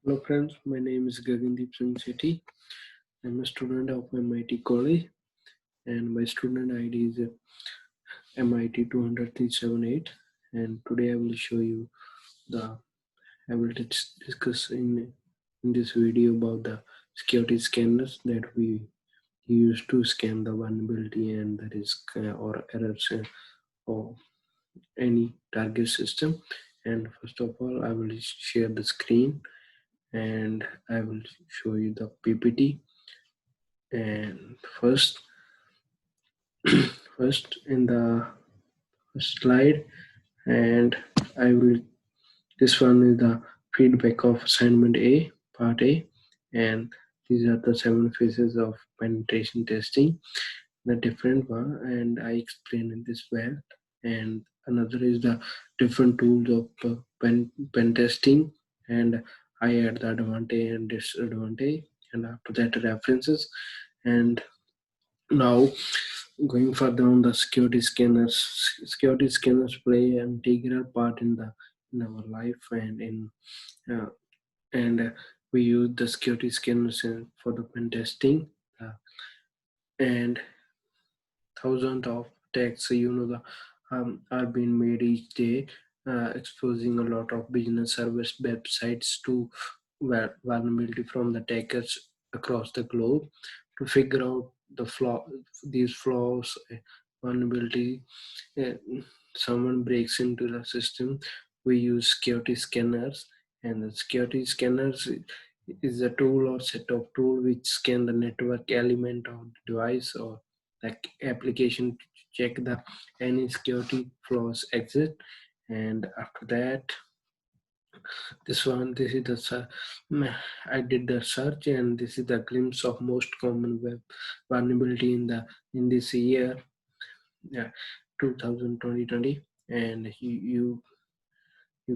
Hello friends, my name is Gagandeep Singh Sethi. I'm a student of MIT College and my student ID is MIT 200378, and today I will show you the I will discuss in this video about the security scanners that we use to scan the vulnerability and the risk or errors of any target system. And first of all, I will share the screen and I will show you the PPT. And first in the first slide, and I will this one is the feedback of assignment A, part A, and these are the 7 phases of penetration testing, the different one, and I explain in this well. And another is the different tools of pen testing, and I add the advantage and disadvantage, and after that references. And now, going further on the security scanners play an integral part in our life and in uh, and we use the security scanners for the pen testing, uh, and thousands of attacks are being made each day, exposing a lot of business service websites to vulnerability from the attackers across the globe. To figure out these flaws, vulnerability, uh, someone breaks into the system, we use security scanners. And the security scanners is a tool or set of tool which scan the network element of the device or the application to check the any security flaws exist. And after that, this is the I did the search, and this is the glimpse of most common web vulnerability in this year, yeah, 2020. And you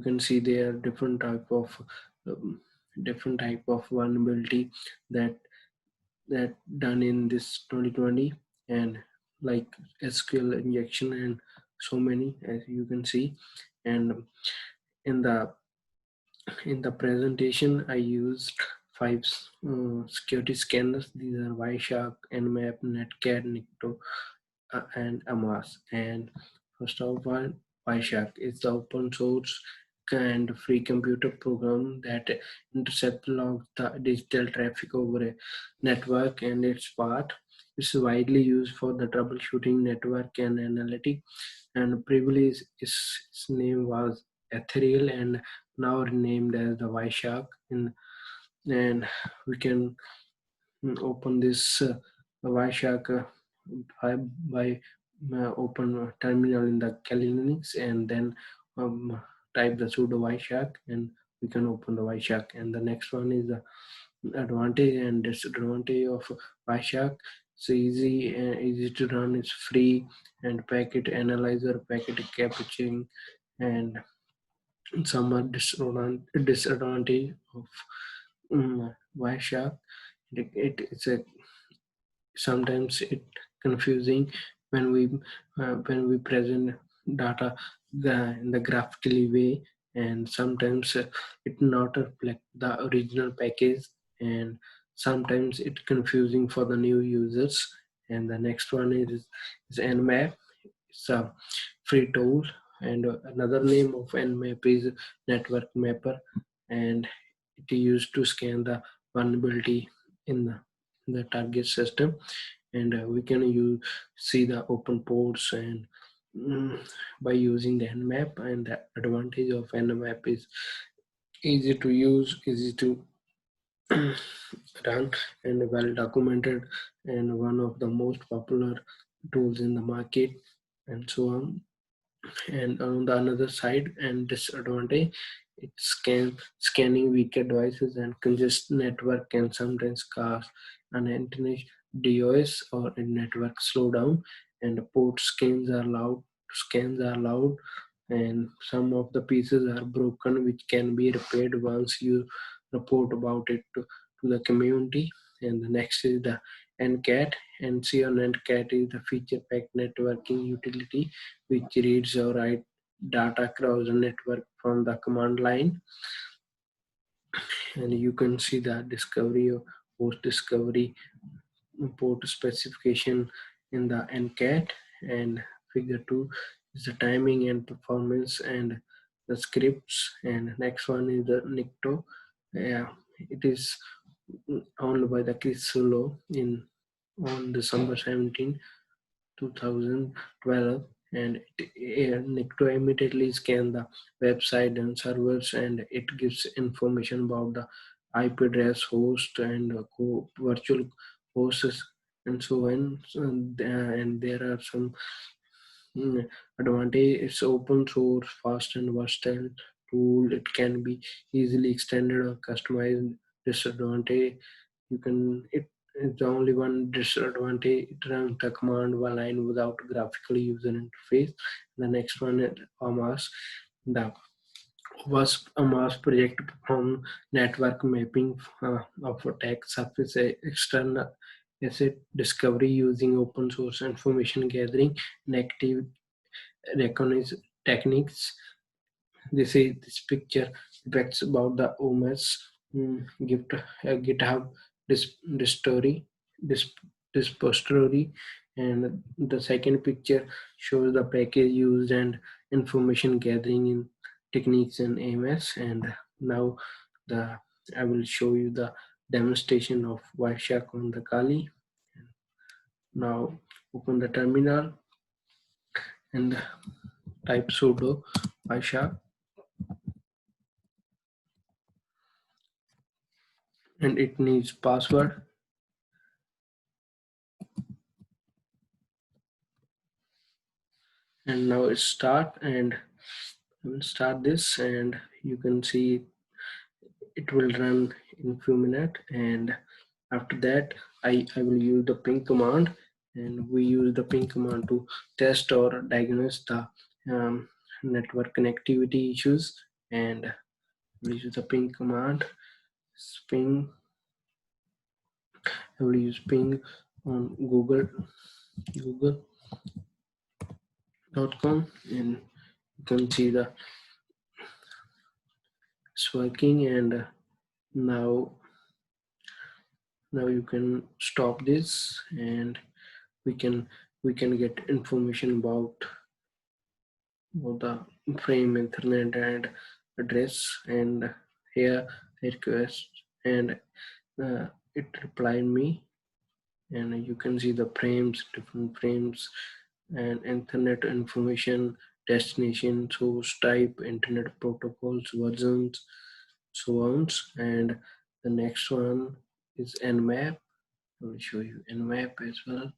can see there are um, different type of vulnerability that that done in this 2020, and like SQL injection and so many, as you can see. And in the presentation, I used five security scanners. These are Wireshark, Nmap, Netcat, Nikto, and Amas. And first of all, Wireshark is the open source and free computer program that intercept logs the digital traffic over a network and its path. It's widely used for the troubleshooting network and analytic. And previously its name was Ethereal and now renamed as the Wireshark. And we can open this Wireshark by open terminal in the Kali Linux, and then type the sudo Wireshark, and we can open the Wireshark. And the next one is the advantage and disadvantage of Wireshark. It's easy to run. It's free, and packet analyzer, packet capturing, and some are disadvantage of Wireshark. It's a sometimes it confusing when we present data in the graphically way, and sometimes it not reflect the original package, and sometimes it confusing for the new users. And the next one is Nmap. It's a free tool, and another name of Nmap is network mapper, and it is used to scan the vulnerability in the target system. And we can see the open ports, and mm, by using the Nmap. And the advantage of Nmap is easy to use, easy to run, and well documented, and one of the most popular tools in the market, and so on. And on the another side and disadvantage, it's scanning weaker devices and congested network can sometimes cause an internet DOS or a network slowdown. And port scans are loud, and some of the pieces are broken, which can be repaired once you report about it to the community. And the next is the NCAT. NC on NCAT is the feature packed networking utility which reads or writes data across the network from the command line. and you can see the discovery or post discovery port specification in the NCAT. And figure 2 is the timing and performance and the scripts. And next one is the NICTO. Yeah, it is owned by the Chris Solo in on December 17, 2012, and Nikto immediately scan the website and servers, and it gives information about the IP address, host, and virtual hosts, and so on. And there are some advantage. It's open source, fast and versatile tool. It can be easily extended or customized. Disadvantage, you can it is the only one disadvantage. It runs the command line without graphical user interface. The next one is AMAS. The was a mass project from network mapping of attack surface external asset discovery using open source information gathering and active recognize techniques. This picture depicts about the OMS gift GitHub story this repository, and the second picture shows the package used and information gathering in techniques in AMS. And now the I will show you the demonstration of Wireshark on the Kali. Now open the terminal and type sudo Wireshark, and it needs password. And now it's start, and I will start this, and you can see it will run in few minutes. And after that I will use the ping command, and we use the ping command to test or diagnose the network connectivity issues. And we use the ping command. Ping, I will use ping on google.com, and you can see the it's working. And now you can stop this, and we can get information about the frame internet and address. And here request, and it replied me, and you can see the frames, different frames, and internet information, destination, source type, internet protocols, versions, so on. And the next one is nmap. I will show you nmap as well.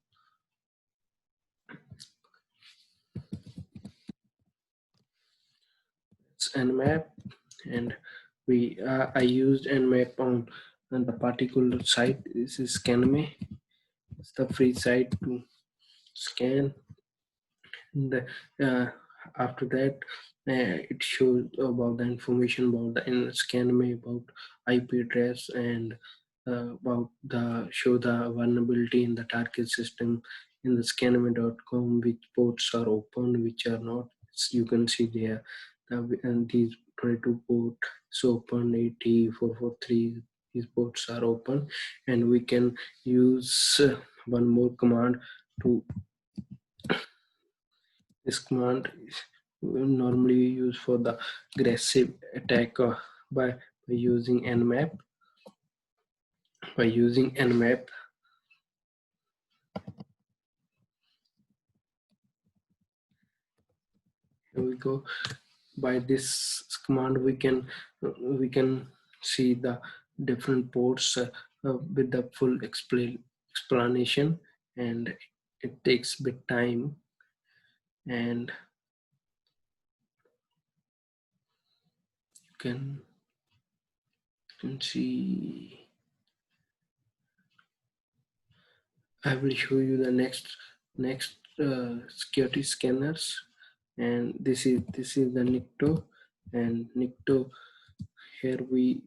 It's nmap, and I used nmap on the particular site. This is Scanme. It's the free site to scan. And after that, it shows about the information about the Scanme, about IP address, and about the show the vulnerability in the target system in the scanme.com, which ports are open, which are not. You can see there, and these 22 port is open, 8443. These ports are open, and we can use one more command to. This command is normally used for the aggressive attack by using nmap. By using nmap, here we go. By this command, we can see the different ports with the full explanation, and it takes bit time. And you can see. I will show you the next security scanners, and this is the NICTO. And NICTO, here we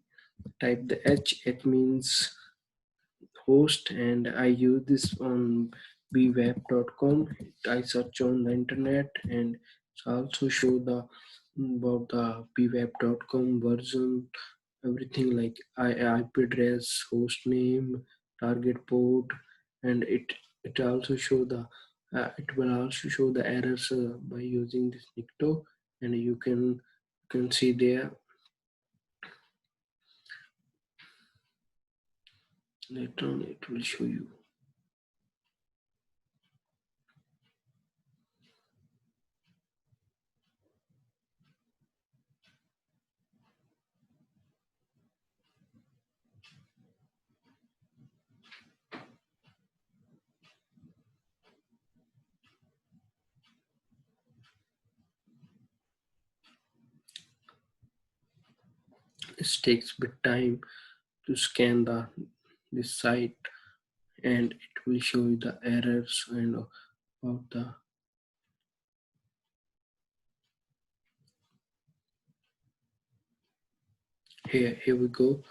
type the H. It means host, and I use this on bweb.com. I search on the internet, and it's also show the about the bweb.com version, everything like IP address, host name, target port, and it also show the it will also show the errors by using this Nikto, and you can see there. Later on it will show you. It takes bit time to scan this site, and it will show you the errors and about the. Here we go.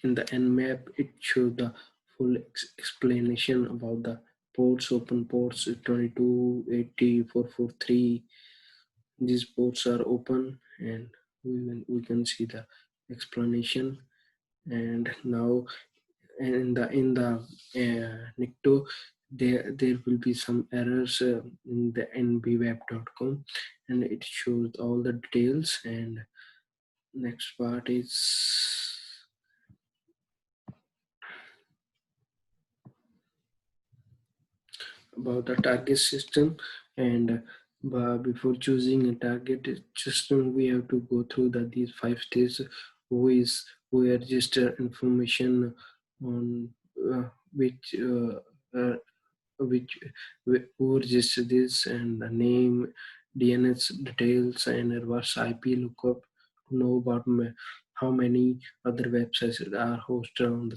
In the Nmap, it shows the full explanation about the ports, open ports 22, 80, 443. These ports are open, and we can see the explanation. And now in the Nikto, there will be some errors in the nbweb.com, and it shows all the details. And next part is about the target system. And before choosing a target system, we have to go through these 5 stages. Who register information on which which who register this, and the name, DNS details, and reverse IP lookup to know about how many other websites are hosted on the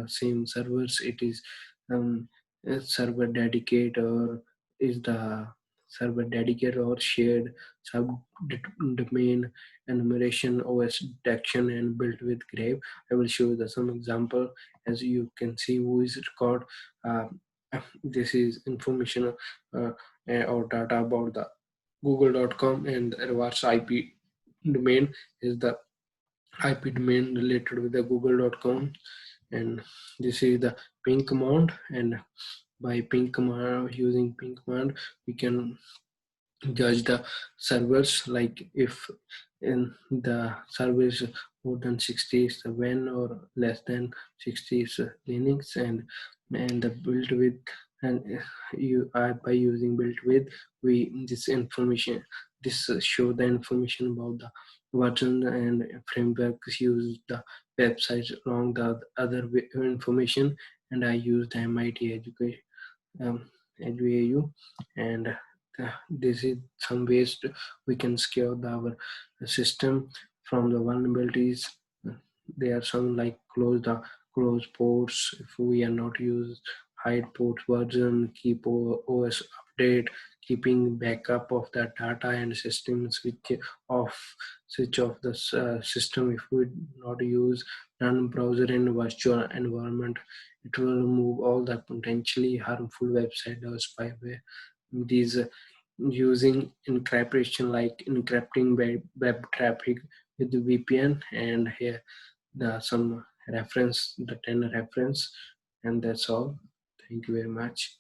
same servers. It is um, a server dedicated, or is the server dedicated or shared subdomain enumeration, OS detection, and built with Grave. I will show you some example. As you can see, who is record. Uh, this is information or data about the google.com, and the reverse IP domain is the IP domain related with the google.com. And this is the ping command, and by ping command, using ping command, we can judge the servers, like if in the server is more than 60 is the WAN, or less than 60 is Linux. And the build with, and you are by using build with, we this information, this show the information about the version and frameworks, use the websites along the other information. And I use the MIT education, LVAU. And this is some ways we can scale our system from the vulnerabilities. There are some like close ports if we are not use, hide port version, keep OS update, keeping backup of the data, and system off switch off the system if we not use, run browser in virtual environment. It will remove all the potentially harmful website or spyware. These using encryption, like encrypting web traffic with the VPN. And here some reference, the 10 reference, and that's all. Thank you very much.